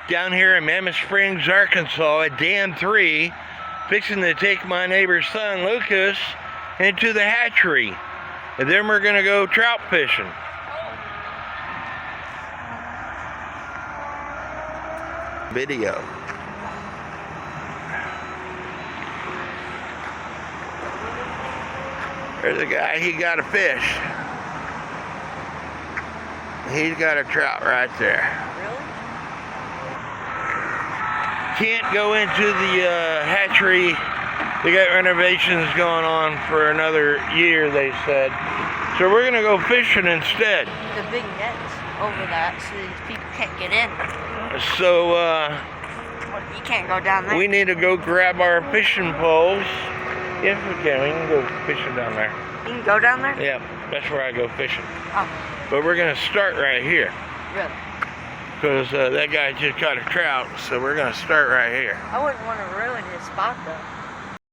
down here in Mammoth Springs, Arkansas at Dam 3, fixing to take my neighbor's son, Lucas, into the hatchery. And then we're going to go trout fishing. Video. There's a guy, he got a fish. He's got a trout right there. Really? Can't go into the hatchery. They got renovations going on for another year, they said. So we're gonna go fishing instead. The big nets over that so these people can't get in. So You can't go down there. we need to go grab our fishing poles. Yes, we can. We can go fishing down there. You can go down there? Yeah, that's where I go fishing. Oh, But we're gonna start right here. really? Because that guy just caught a trout, so we're gonna start right here. I wouldn't want to ruin his spot though.